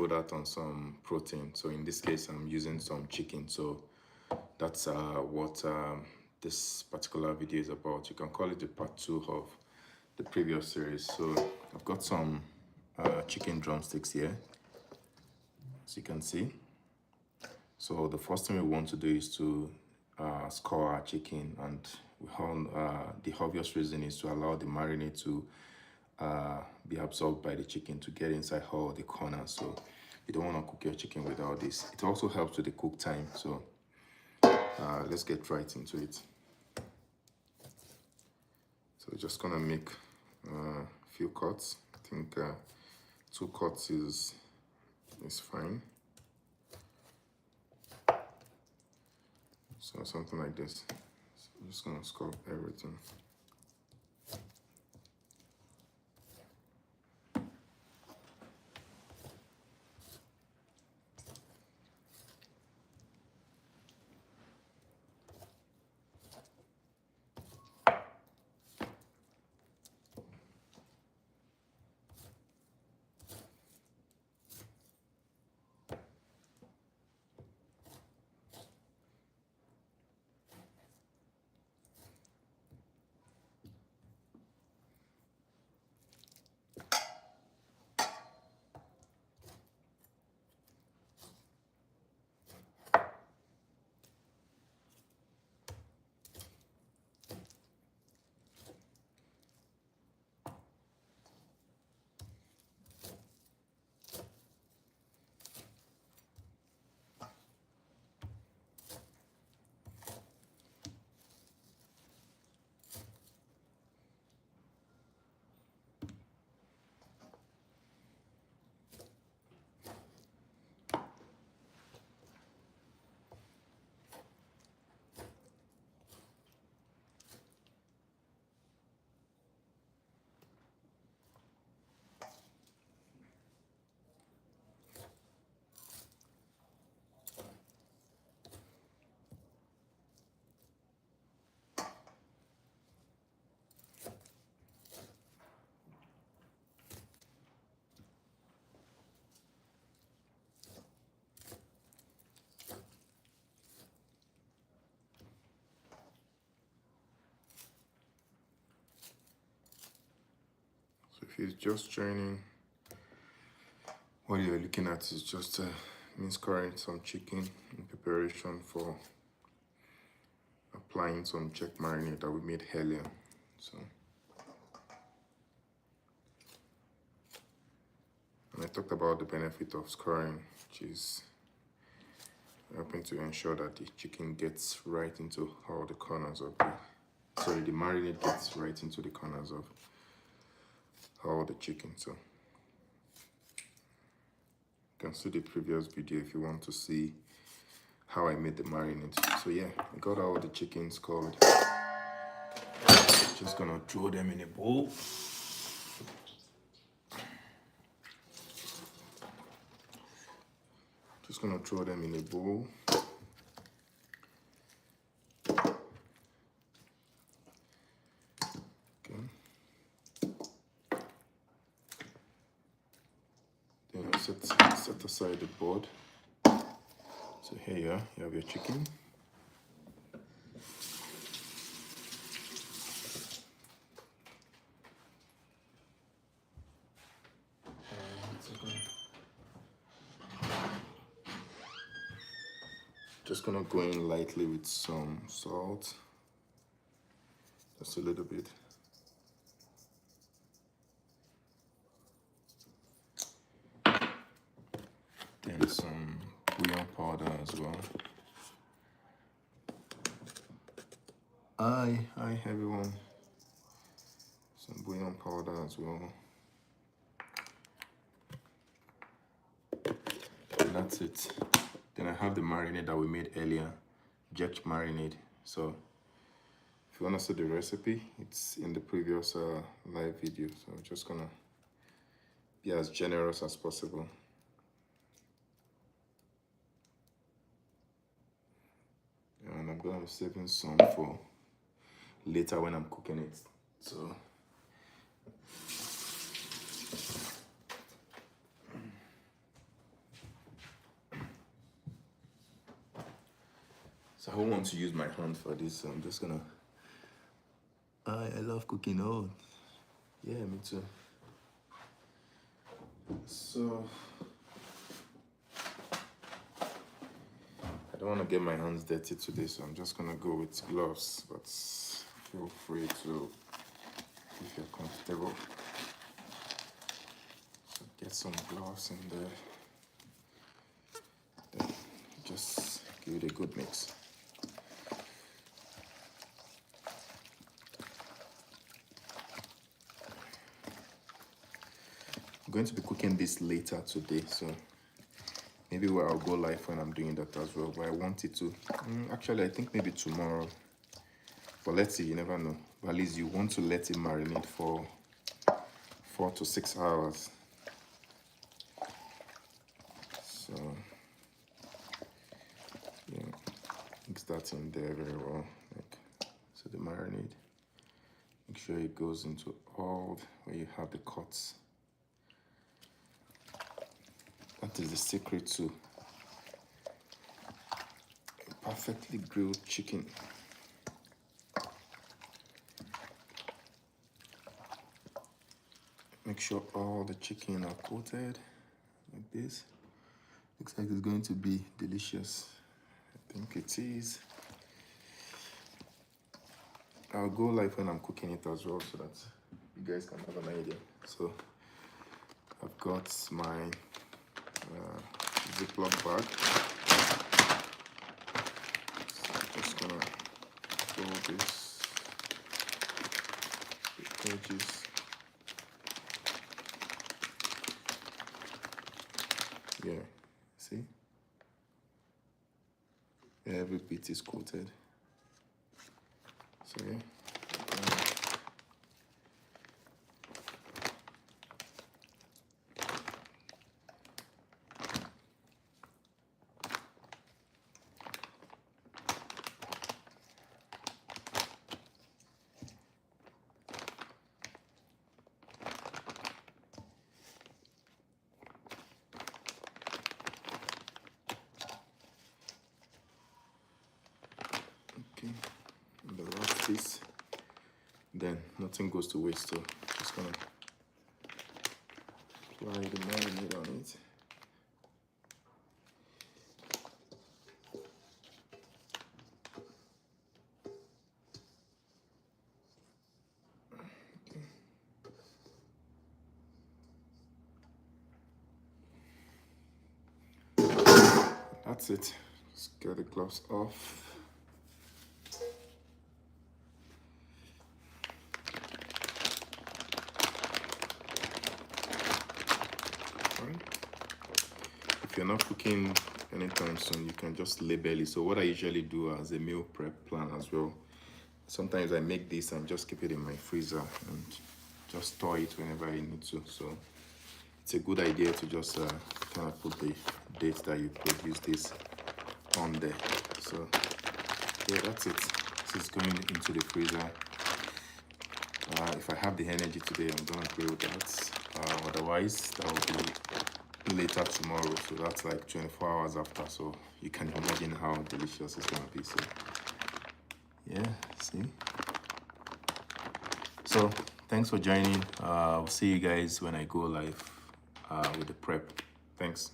throw that on some protein. So in this case, I'm using some chicken. So that's what this particular video is about. You can call it the part 2 of the previous series. So I've got some chicken drumsticks here, as you can see. So the first thing we want to do is to score our chicken, and the obvious reason is to allow the marinade to be absorbed by the chicken, to get inside all the corners. So you don't want to cook your chicken without this. It also helps with the cook time. So let's get right into it. So we're just gonna make a few cuts. I think 2 cuts is fine. So something like this. So I'm just gonna scrub everything. If you're just joining, what you're looking at is just me scoring some chicken in preparation for applying some check marinade that we made earlier. So, and I talked about the benefit of scoring, which is helping to ensure that the chicken gets right into all the corners of the marinade gets right into the corners of all the chicken. So you can see the previous video if you want to see how I made the marinade. So yeah, I got all the chickens scored. Just gonna throw them in a bowl. Just gonna throw them in a bowl. Then I set aside the board. So here you are, you have your chicken. Just gonna go in lightly with some salt, just a little bit. Then some bouillon powder as well. Hi everyone. Some bouillon powder as well. And that's it. Then I have the marinade that we made earlier, jerk marinade. So if you want to see the recipe, it's in the previous live video. So I'm just gonna be as generous as possible. And I'm gonna be saving some for later when I'm cooking it. So So I don't want to use my hand for this, so I'm just gonna. I love cooking. Oh, yeah, me too. So I don't want to get my hands dirty today, so I'm just gonna go with gloves. But feel free to, if you're comfortable, so get some gloves in there. Then just give it a good mix. I'm going to be cooking this later today, so maybe I'll go live when I'm doing that as well. But I want it to. Actually, I think maybe tomorrow. But let's see. You never know. But at least you want to let it marinate for 4 to 6 hours. So yeah, mix that in there very well. So the marinade. Make sure it goes into all where you have the cuts. That is the secret to a perfectly grilled chicken. Make sure all the chicken are coated like this. Looks like it's going to be delicious. I think it is. I'll go live when I'm cooking it as well, so that you guys can have an idea. So I've got my Ziploc bag. So I'm just gonna fold this, the edges. Yeah, see? Every bit is coated. So yeah. Okay, and the last piece, then nothing goes to waste, so just gonna apply the marinade on it. That's it. Just get the gloves off. If you're not cooking anytime soon, you can just label it. So what I usually do as a meal prep plan as well, sometimes I make this and just keep it in my freezer and just store it whenever I need to. So it's a good idea to just kind of put the date that you produce this on there. So yeah, that's it. This is going into the freezer. If I have the energy today, I'm gonna grill that. Otherwise, that will be later tomorrow, so that's like 24 hours after, so you can imagine how delicious it's gonna be. So yeah, see. So thanks for joining. I'll see you guys when I go live with the prep. Thanks.